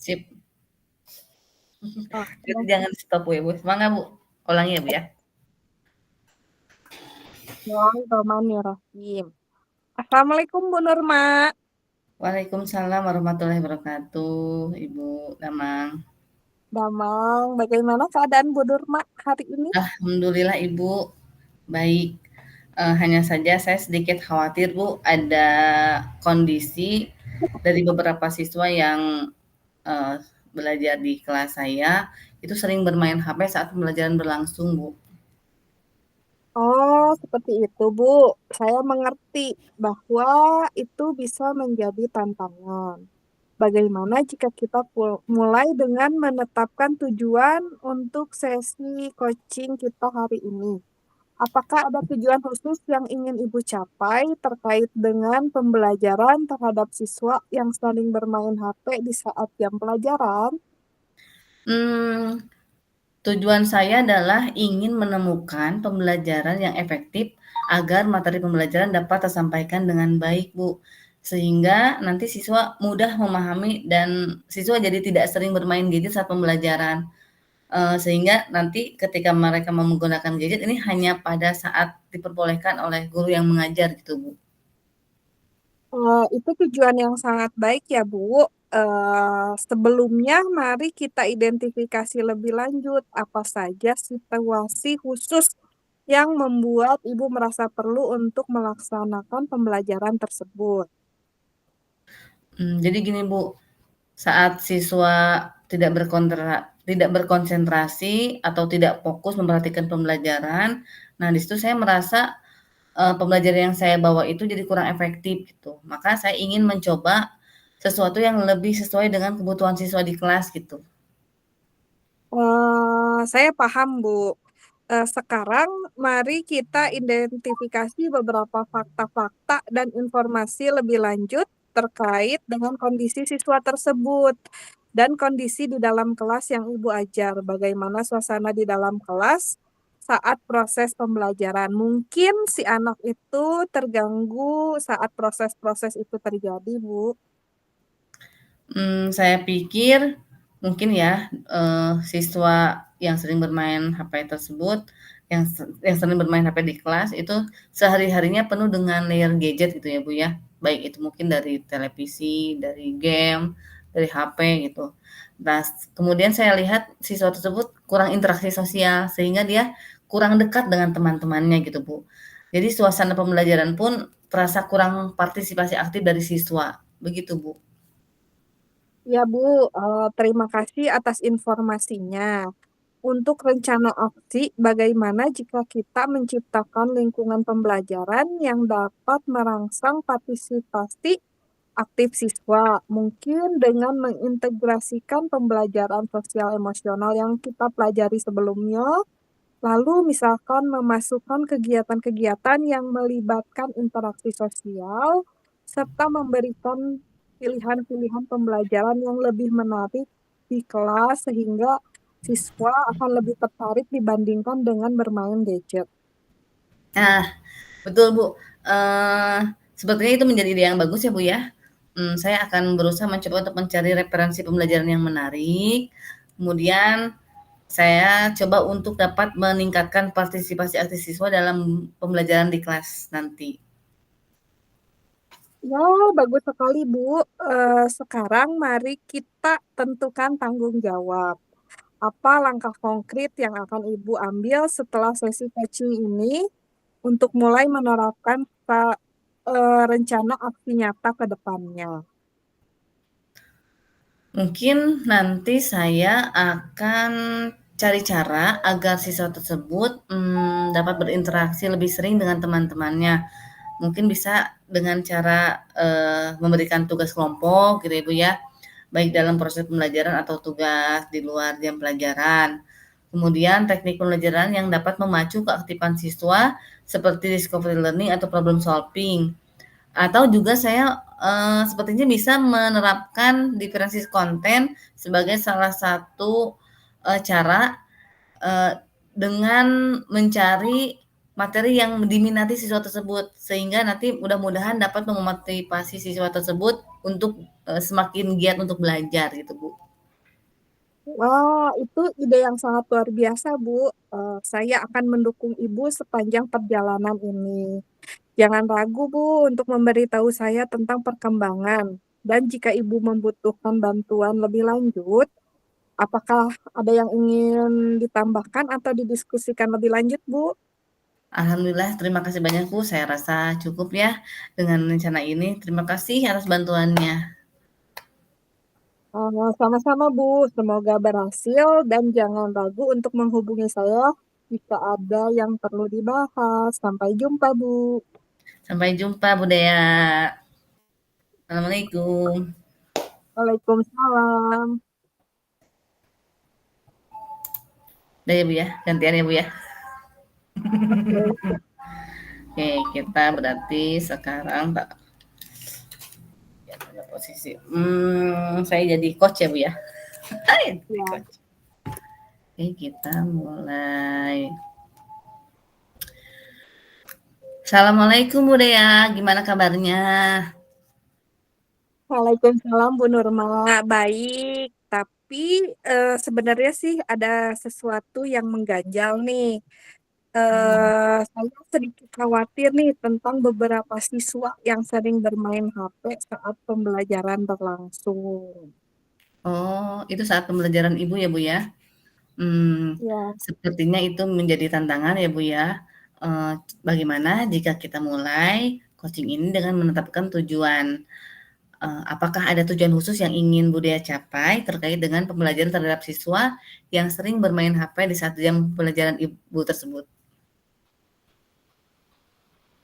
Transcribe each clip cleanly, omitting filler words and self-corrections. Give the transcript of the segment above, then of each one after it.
Sip. Berarti Oke, jangan di-stop Bu ya, Bu. Semangat Bu. Ulangi ya Bu ya. Bismillahirrahmanirrahim. Assalamualaikum Bu Nurma. Waalaikumsalam warahmatullahi wabarakatuh, Ibu Damang. Damang, bagaimana keadaan Bu Nurma hari ini? Alhamdulillah Ibu, baik. Hanya saja saya sedikit khawatir Bu, ada kondisi dari beberapa siswa yang eee, belajar di kelas saya, itu sering bermain HP saat pembelajaran berlangsung Bu. Oh, seperti itu Bu. Saya mengerti bahwa itu bisa menjadi tantangan. Bagaimana jika kita mulai dengan menetapkan tujuan untuk sesi coaching kita hari ini? Apakah ada tujuan khusus yang ingin Ibu capai terkait dengan pembelajaran terhadap siswa yang saling bermain HP di saat jam pelajaran? Mmm, Tujuan saya adalah ingin menemukan pembelajaran yang efektif agar materi pembelajaran dapat tersampaikan dengan baik, Bu. Sehingga nanti siswa mudah memahami dan siswa jadi tidak sering bermain gadget saat pembelajaran. Sehingga nanti ketika mereka mau menggunakan gadget ini hanya pada saat diperbolehkan oleh guru yang mengajar gitu, Bu. Itu tujuan yang sangat baik ya, Bu. Sebelumnya, mari kita identifikasi lebih lanjut apa saja situasi khusus yang membuat Ibu merasa perlu untuk melaksanakan pembelajaran tersebut. Jadi gini, Bu, saat siswa tidak berkonsentrasi atau tidak fokus memperhatikan pembelajaran, nah di situ saya merasa, pembelajaran yang saya bawa itu jadi kurang efektif gitu. Maka saya ingin mencoba sesuatu yang lebih sesuai dengan kebutuhan siswa di kelas gitu. Saya paham, Bu. Sekarang mari kita identifikasi beberapa fakta-fakta dan informasi lebih lanjut terkait dengan kondisi siswa tersebut dan kondisi di dalam kelas yang Ibu ajar. Bagaimana suasana di dalam kelas saat proses pembelajaran. Mungkin si anak itu terganggu saat proses-proses itu terjadi, Bu. Saya pikir mungkin ya, siswa yang sering bermain HP tersebut, yang sering bermain HP di kelas itu sehari-harinya penuh dengan layar gadget gitu ya, Bu, ya. Baik itu mungkin dari televisi, dari game, dari HP gitu. Nah, kemudian saya lihat siswa tersebut kurang interaksi sosial, sehingga dia kurang dekat dengan teman-temannya gitu, Bu. Jadi suasana pembelajaran pun terasa kurang partisipasi aktif dari siswa, begitu, Bu. Ya, Bu, terima kasih atas informasinya. Untuk rencana aksi, bagaimana jika kita menciptakan lingkungan pembelajaran yang dapat merangsang partisipasi aktif siswa, mungkin dengan mengintegrasikan pembelajaran sosial emosional yang kita pelajari sebelumnya, lalu misalkan memasukkan kegiatan-kegiatan yang melibatkan interaksi sosial, serta memberikan pilihan-pilihan pembelajaran yang lebih menarik di kelas sehingga siswa akan lebih tertarik dibandingkan dengan bermain gadget. Nah, betul, Bu. Sepertinya itu menjadi ide yang bagus ya, Bu, ya. Saya akan berusaha mencoba untuk mencari referensi pembelajaran yang menarik, kemudian saya coba untuk dapat meningkatkan partisipasi aktif siswa dalam pembelajaran di kelas nanti. Ya, bagus sekali, Bu. Sekarang mari kita tentukan tanggung jawab. Apa langkah konkret yang akan Ibu ambil setelah sesi coaching ini untuk mulai menerapkan rencana aksi nyata ke depannya? Mungkin nanti saya akan cari cara agar siswa tersebut, dapat berinteraksi lebih sering dengan teman-temannya. Mungkin bisa dengan cara, memberikan tugas kelompok gitu ya, Bu, ya, baik dalam proses pembelajaran atau tugas di luar jam pelajaran. Kemudian teknik pembelajaran yang dapat memacu keaktifan siswa seperti discovery learning atau problem solving. Atau juga saya, sepertinya bisa menerapkan diferensiasi konten sebagai salah satu, cara, eee, dengan mencari materi yang diminati siswa tersebut, sehingga nanti mudah-mudahan dapat memotivasi siswa tersebut untuk, semakin giat untuk belajar gitu, Bu. Wah, itu ide yang sangat luar biasa, Bu. Saya akan mendukung Ibu sepanjang perjalanan ini. Jangan ragu, Bu, untuk memberitahu saya tentang perkembangan. Dan jika Ibu membutuhkan bantuan lebih lanjut, apakah ada yang ingin ditambahkan atau didiskusikan lebih lanjut, Bu? Alhamdulillah, terima kasih banyak Bu, saya rasa cukup ya dengan rencana ini. Terima kasih atas bantuannya. Sama-sama, Bu. Semoga berhasil dan jangan ragu untuk menghubungi saya jika ada yang perlu dibahas. Sampai jumpa, Bu. Sampai jumpa Bu Dea. Assalamualaikum. Waalaikumsalam. Udah ya Bu ya, gantian ya Bu ya. Oke, Oke, kita berarti sekarang tak ya, pada posisi. Saya jadi coach ya Bu ya. Jadi ya. coach. Oke, kita mulai. Assalamualaikum Bu Dea, gimana kabarnya? Waalaikumsalam, Bu Nurma. Baik, tapi sebenarnya sih ada sesuatu yang mengganjal nih. Saya sedikit khawatir nih tentang beberapa siswa yang sering bermain HP saat pembelajaran berlangsung. Oh, itu saat pembelajaran Ibu ya Bu ya? Mmm, Ya, Sepertinya itu menjadi tantangan ya, Bu, ya. Bagaimana jika kita mulai coaching ini dengan menetapkan tujuan? Apakah ada tujuan khusus yang ingin Budaya capai terkait dengan pembelajaran terhadap siswa yang sering bermain HP di saat jam pelajaran Ibu tersebut?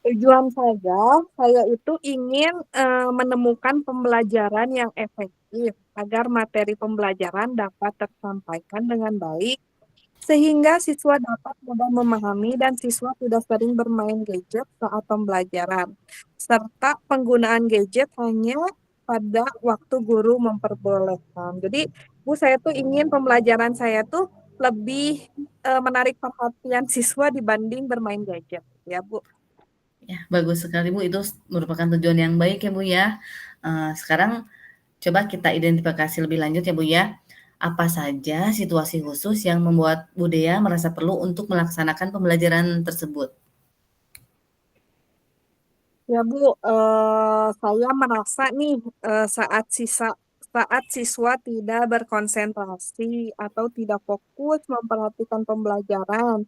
tujuan saya itu ingin menemukan pembelajaran yang efektif agar materi pembelajaran dapat tersampaikan dengan baik sehingga siswa dapat mudah memahami dan siswa tidak sering bermain gadget saat pembelajaran, serta penggunaan gadget hanya pada waktu guru memperbolehkan. Jadi, Bu, saya tuh ingin pembelajaran saya tuh lebih menarik perhatian siswa dibanding bermain gadget, ya, Bu. Ya, bagus sekali, Bu, itu merupakan tujuan yang baik ya, Bu, ya. Sekarang coba kita identifikasi lebih lanjut ya, Bu, ya. Apa saja situasi khusus yang membuat Budaya merasa perlu untuk melaksanakan pembelajaran tersebut? Ya, Bu, saya merasa nih saat siswa tidak berkonsentrasi atau tidak fokus memperhatikan pembelajaran,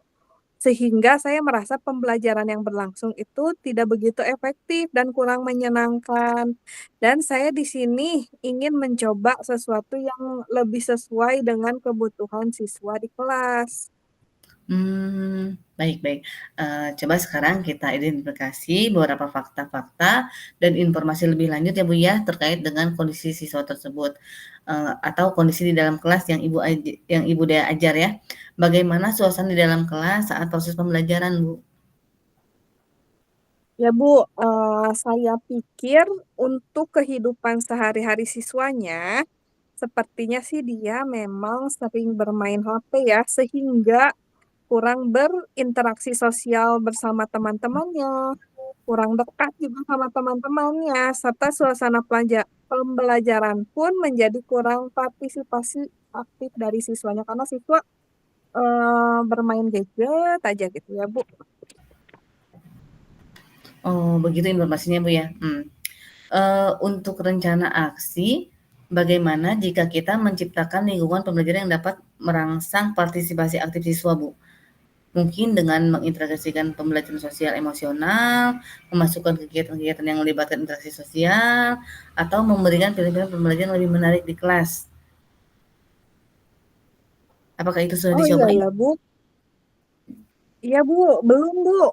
sehingga saya merasa pembelajaran yang berlangsung itu tidak begitu efektif dan kurang menyenangkan. Dan saya di sini ingin mencoba sesuatu yang lebih sesuai dengan kebutuhan siswa di kelas. Baik baik. Coba sekarang kita identifikasi beberapa fakta-fakta dan informasi lebih lanjut ya, Bu, ya, terkait dengan kondisi siswa tersebut, atau kondisi di dalam kelas yang Ibu Dea ajar ya. Bagaimana suasana di dalam kelas saat proses pembelajaran, Bu? Ya, Bu, saya pikir untuk kehidupan sehari-hari siswanya, sepertinya sih dia memang sering bermain HP ya, sehingga kurang berinteraksi sosial bersama teman-temannya, kurang dekat juga sama teman-temannya, serta suasana pembelajaran pun menjadi kurang partisipasi aktif dari siswanya, karena siswa bermain gadget aja gitu ya, Bu. Oh, begitu informasinya, Bu, ya? Untuk rencana aksi, bagaimana jika kita menciptakan lingkungan pembelajaran yang dapat merangsang partisipasi aktif siswa, Bu? Mungkin dengan mengintegrasikan pembelajaran sosial emosional, memasukkan kegiatan-kegiatan yang melibatkan interaksi sosial, atau memberikan pilihan-pilihan pembelajaran lebih menarik di kelas. Apakah itu sudah Oh iya dicoba? ya, Bu. Iya, Bu. Belum, Bu.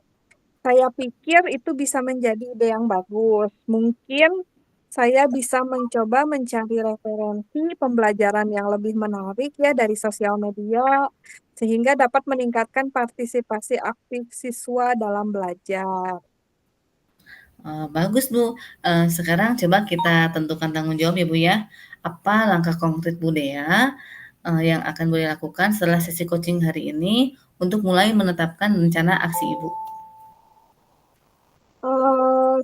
Saya pikir itu bisa menjadi ide yang bagus. Mungkin saya bisa mencoba mencari referensi pembelajaran yang lebih menarik ya dari sosial media, sehingga dapat meningkatkan partisipasi aktif siswa dalam belajar. Bagus, Bu. Sekarang coba kita tentukan tanggung jawab ya, Bu, ya. Apa langkah konkret Bu Dea, yang akan boleh lakukan setelah sesi coaching hari ini untuk mulai menetapkan rencana aksi Ibu?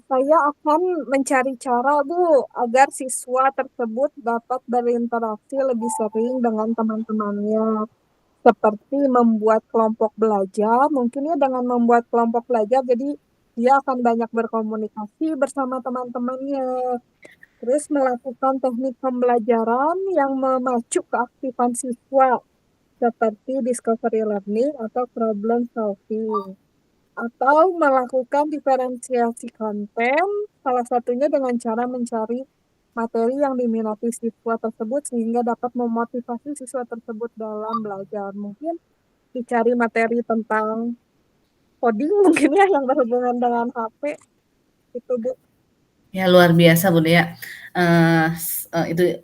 Saya akan mencari cara, Bu, agar siswa tersebut dapat berinteraksi lebih sering dengan teman-temannya. Seperti membuat kelompok belajar, mungkin ya dengan membuat kelompok belajar, jadi dia akan banyak berkomunikasi bersama teman-temannya. Terus melakukan teknik pembelajaran yang memacu keaktifan siswa, seperti discovery learning atau problem solving. Atau melakukan diferensiasi konten, salah satunya dengan cara mencari materi yang diminati siswa tersebut sehingga dapat memotivasi siswa tersebut dalam belajar. Mungkin dicari materi tentang coding mungkin ya yang berhubungan dengan HP itu Bu. Ya luar biasa Bunda ya, itu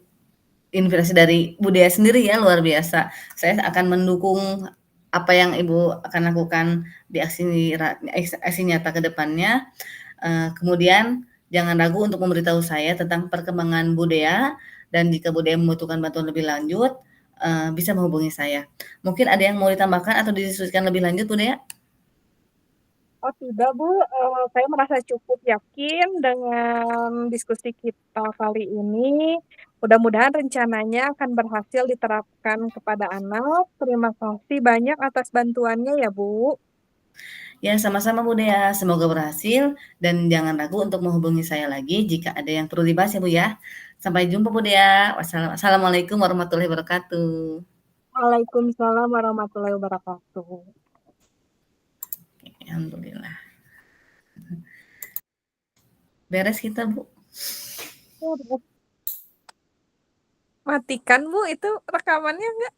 inspirasi dari Budaya sendiri ya, luar biasa. Saya akan mendukung apa yang Ibu akan lakukan di aksi nyata ke depannya. Kemudian jangan ragu untuk memberitahu saya tentang perkembangan budaya dan jika budaya membutuhkan bantuan lebih lanjut, bisa menghubungi saya. Mungkin ada yang mau ditambahkan atau didiskusikan lebih lanjut, Bunda ya? Oh tidak Bu, saya merasa cukup yakin dengan diskusi kita kali ini. Mudah-mudahan rencananya akan berhasil diterapkan kepada anak. Terima kasih banyak atas bantuannya ya Bu. Ya, sama-sama Bunda ya. Semoga berhasil dan jangan ragu untuk menghubungi saya lagi jika ada yang perlu dibahas ya Bu ya. Sampai jumpa Bunda ya. Wassalamualaikum warahmatullahi wabarakatuh. Waalaikumsalam warahmatullahi wabarakatuh. Alhamdulillah. Beres kita Bu. Matikan Bu itu rekamannya nggak?